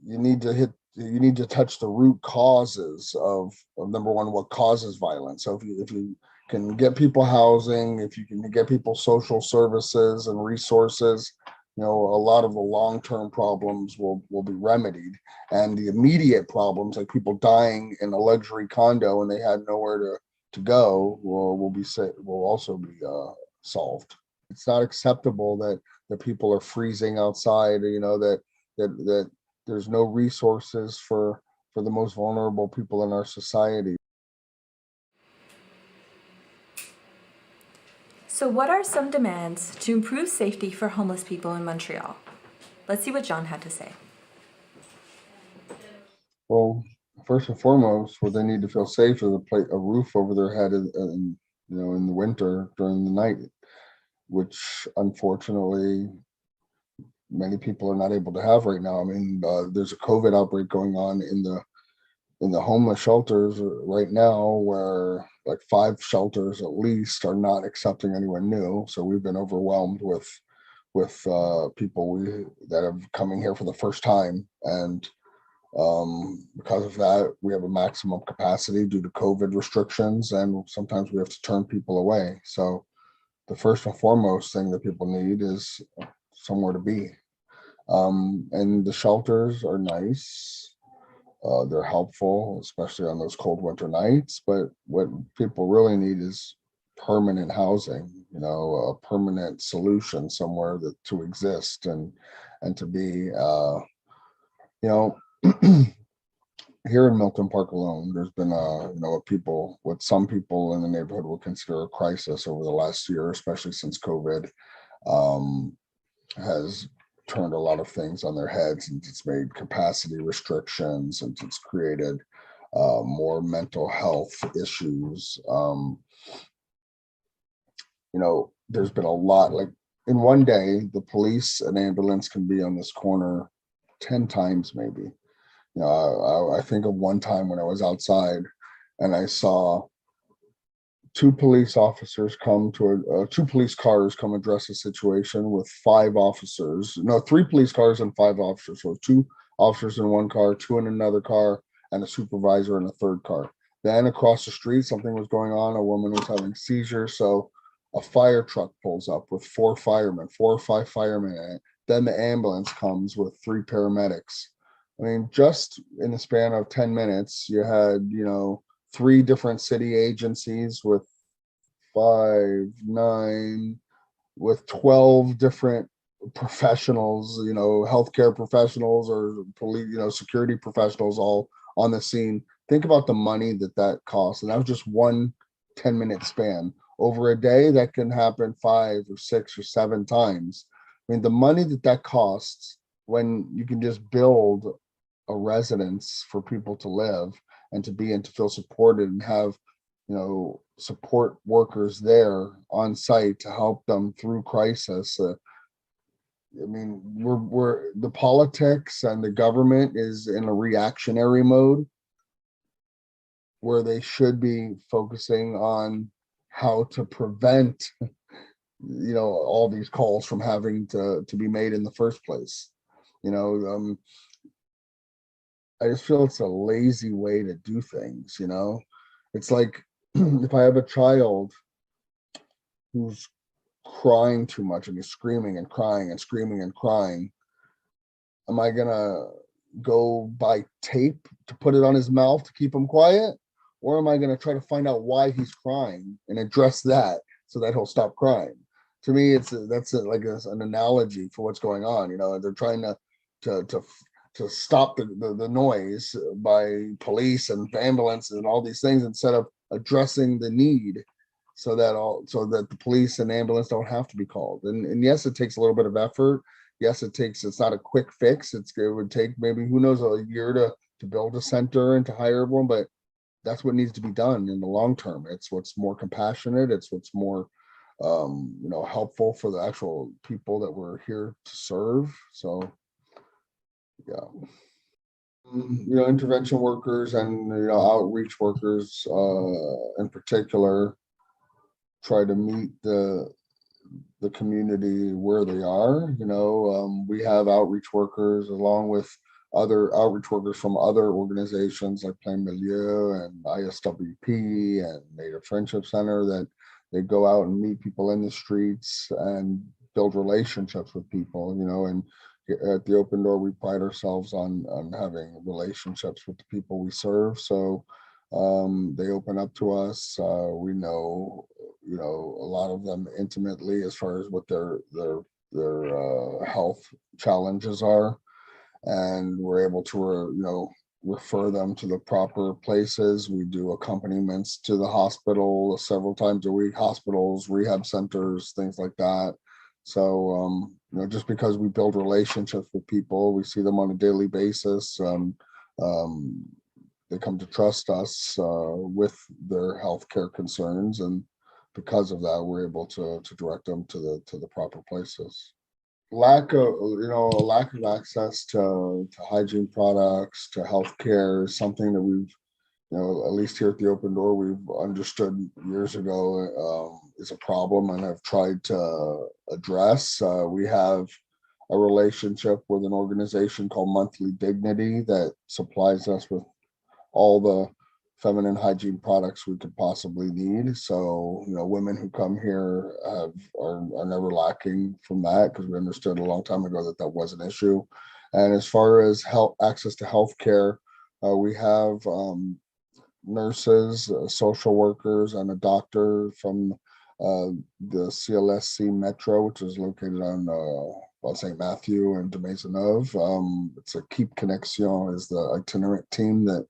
you need to touch the root causes of number one, what causes violence. So if you can get people housing, if you can get people social services and resources, a lot of the long-term problems will be remedied, and the immediate problems, like people dying in a luxury condo and they had nowhere to go, will also be solved. It's not acceptable that people are freezing outside, that there's no resources for the most vulnerable people in our society. So what are some demands to improve safety for homeless people in Montreal? Let's see what John had to say. Well, first and foremost, what they need to feel safe is a roof over their head in the winter during the night, which unfortunately many people are not able to have right now. I mean, there's a COVID outbreak going on in the homeless shelters right now, where like 5 shelters at least are not accepting anyone new. So we've been overwhelmed with with people that are coming here for the first time, and because of that, we have a maximum capacity due to COVID restrictions, and sometimes we have to turn people away. So the first and foremost thing that people need is somewhere to be. And the shelters are nice. They're helpful, especially on those cold winter nights. But what people really need is permanent housing, a permanent solution somewhere to exist and to be, you know, here in Milton Park alone, there's been what some people in the neighborhood will consider a crisis over the last year, especially since COVID has turned a lot of things on their heads, and it's made capacity restrictions, and it's created more mental health issues. There's been a lot, like in one day, the police and ambulance can be on this corner 10 times maybe. I think of one time when I was outside and I saw two police cars come address a situation with 5 officers. No, 3 police cars and 5 officers. So 2 officers in one car, 2 in another car, and a supervisor in a third car. Then across the street, something was going on. A woman was having seizures. So a fire truck pulls up with 4 firemen, 4 or 5 firemen in it. Then the ambulance comes with 3 paramedics. I mean, just in the span of 10 minutes, you had, 3 different city agencies with 5, 9, with 12 different professionals, healthcare professionals or police, security professionals all on the scene. Think about the money that costs. And that was just one 10-minute span. Over a day, that can happen 5 or 6 or 7 times. I mean, the money that costs when you can just build a residence for people to live and to be and to feel supported and have support workers there on site to help them through crisis. I mean, we're the politics and the government is in a reactionary mode where they should be focusing on how to prevent all these calls from having to be made in the first place. I just feel it's a lazy way to do things. It's like if I have a child who's crying too much and he's screaming and crying and screaming and crying, am I gonna go buy tape to put it on his mouth to keep him quiet? Or am I gonna try to find out why he's crying and address that so that he'll stop crying? To me, that's an analogy for what's going on. They're trying to stop the noise by police and ambulances and all these things instead of addressing the need so that the police and ambulance don't have to be called. And yes, it takes a little bit of effort. Yes, it's not a quick fix. It would take maybe, who knows, a year to build a center and to hire everyone, but that's what needs to be done in the long term. It's what's more compassionate. It's what's more helpful for the actual people that we're here to serve. So yeah. Intervention workers and outreach workers in particular try to meet the community where they are. We have outreach workers along with other outreach workers from other organizations like Plein Milieu and ISWP and Native Friendship Center that they go out and meet people in the streets and build relationships with people, and at the Open Door, we pride ourselves on having relationships with the people we serve. So they open up to us. We know, a lot of them intimately as far as what their health challenges are, and we're able to refer them to the proper places. We do accompaniments to the hospital several times a week, hospitals, rehab centers, things like that. So, just because we build relationships with people, we see them on a daily basis. They come to trust us with their healthcare concerns, and because of that, we're able to direct them to the proper places. Lack of access to hygiene products, to healthcare is something that we've at least here at the Open Door, we've understood years ago is a problem and have tried to address. We have a relationship with an organization called Monthly Dignity that supplies us with all the feminine hygiene products we could possibly need. So, women who come here are never lacking from that, because we understood a long time ago that that was an issue. And as far as access to healthcare, we have nurses, social workers, and a doctor from the CLSC Metro, which is located on St. Matthew and de Maisonneuve. It's a Keep Connexion is the itinerant team that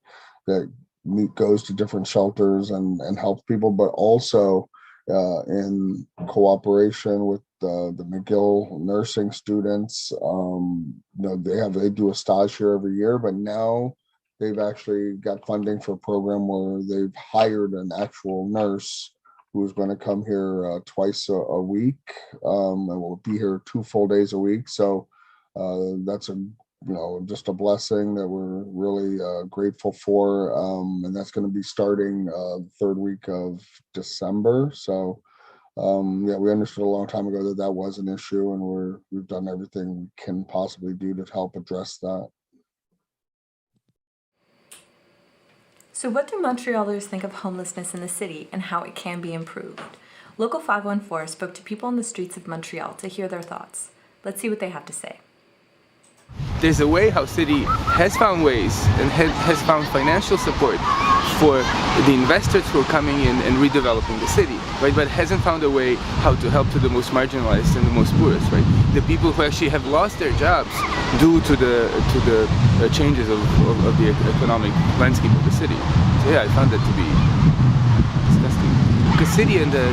goes to different shelters and helps people, but also in cooperation with the McGill nursing students. They do a stage here every year, but now they've actually got funding for a program where they've hired an actual nurse who's going to come here twice a week, and will be here 2 full days a week. So that's just a blessing that we're really grateful for, and that's going to be starting the 3rd week of December. So we understood a long time ago that was an issue, and we've done everything we can possibly do to help address that. So what do Montrealers think of homelessness in the city and how it can be improved? Local 514 spoke to people on the streets of Montreal to hear their thoughts. Let's see what they have to say. There's a way how city has found ways and has found financial support for the investors who are coming in and redeveloping the city, right? But hasn't found a way how to help to the most marginalized and the most poorest, right? The people who actually have lost their jobs due to the changes of the economic landscape of the city. So yeah, I found that to be disgusting. The city and the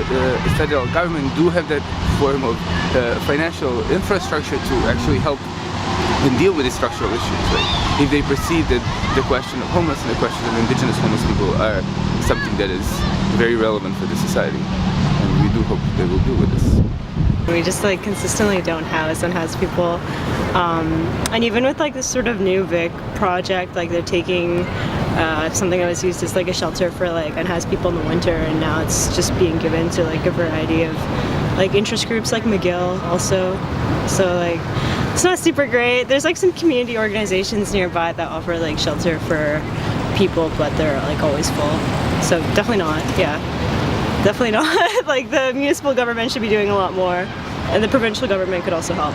federal government do have that form of financial infrastructure to actually help and deal with these structural issues, right? If they perceive that the question of homelessness and the question of Indigenous homeless people are something that is very relevant for the society, and we do hope they will deal with this. We just consistently don't house people, and even with this sort of new Vic project, they're taking something that was used as a shelter for unhoused people in the winter, and now it's just being given to a variety of interest groups like McGill also. So it's not super great. There's some community organizations nearby that offer shelter for people, but they're always full. So definitely not. Yeah, definitely not. The municipal government should be doing a lot more, and the provincial government could also help.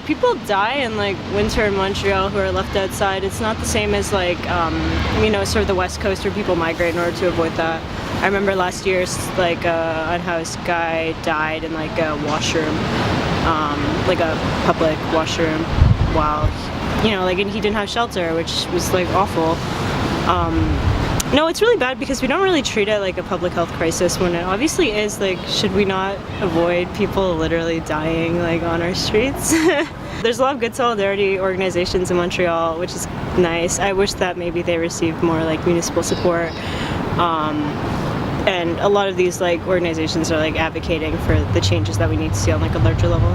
People die in winter in Montreal who are left outside. It's not the same as sort of the West Coast where people migrate in order to avoid that. I remember last year a unhoused guy died in a washroom, a public washroom, while and he didn't have shelter, which was awful. No, it's really bad because we don't really treat it like a public health crisis when it obviously is. Should we not avoid people literally dying on our streets? There's a lot of good solidarity organizations in Montreal, which is nice. I wish that maybe they received more municipal support. And a lot of these organizations are advocating for the changes that we need to see on a larger level.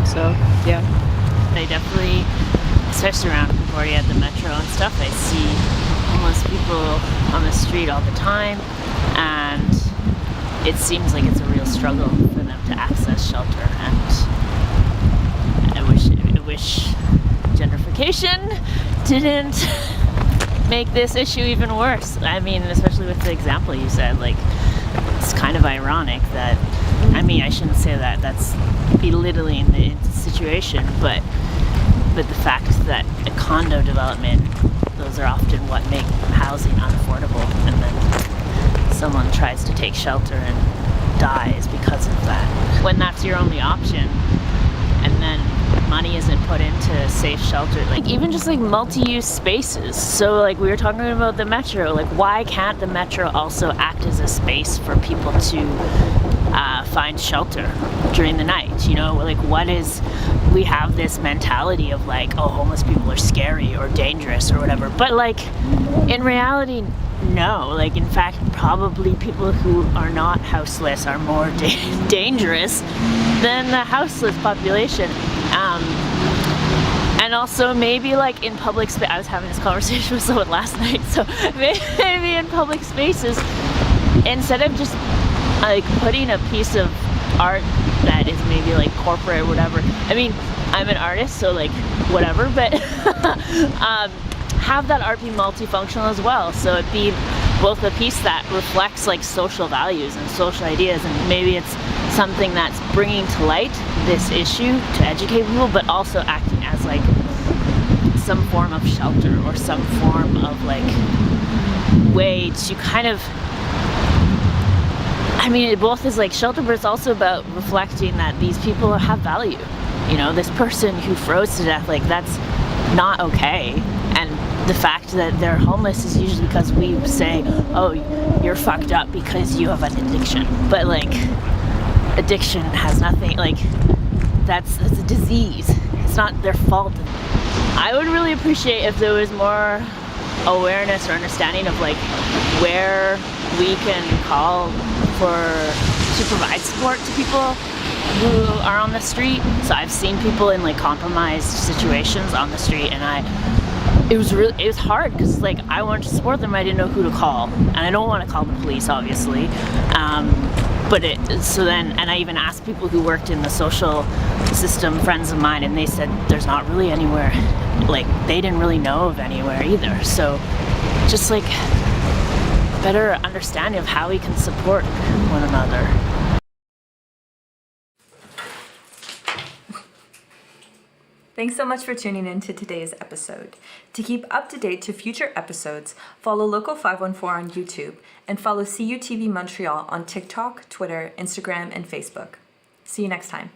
So yeah, I definitely, especially around Concordia at the Metro and stuff, I see homeless people on the street all the time, and it seems like it's a real struggle for them to access shelter. And I wish gentrification didn't make this issue even worse. I mean, especially with the example you said, it's kind of ironic that, I shouldn't say that, that's belittling the situation, but the fact that a condo development, those are often what make housing unaffordable, and then someone tries to take shelter and dies because of that. When that's your only option, and then money isn't put into safe shelter, even just multi-use spaces. So we were talking about the Metro, why can't the Metro also act as a space for people to find shelter during the night? What is, we have this mentality of oh, homeless people are scary or dangerous or whatever, but in reality, no. In fact, probably people who are not houseless are more dangerous than the houseless population. And also maybe like in public space, I was having this conversation with someone last night, so maybe in public spaces, instead of just like putting a piece of art that is maybe like corporate or whatever, I mean, I'm an artist, so like whatever, but have that art be multifunctional as well, so it be both a piece that reflects like social values and social ideas, and maybe it's something that's bringing to light this issue to educate people, but also acting as like some form of shelter or some form of like way to kind of, I mean, it both is like shelter, but it's also about reflecting that these people have value. You know, this person who froze to death, like that's not okay. And the fact that they're homeless is usually because we say, oh, you're fucked up because you have an addiction. But like, addiction has nothing, like, that's a disease. It's not their fault. I would really appreciate if there was more awareness or understanding of like where we can call to provide support to people who are on the street. So I've seen people in like compromised situations on the street, and it was hard because like I wanted to support them, I didn't know who to call, and I don't want to call the police, obviously. And I even asked people who worked in the social system, friends of mine, and they said there's not really anywhere, like they didn't really know of anywhere either. So just like better understanding of how we can support one another. Thanks so much for tuning in to today's episode. To keep up to date to future episodes, follow Local 514 on YouTube and follow CUTV Montreal on TikTok, Twitter, Instagram, and Facebook. See you next time.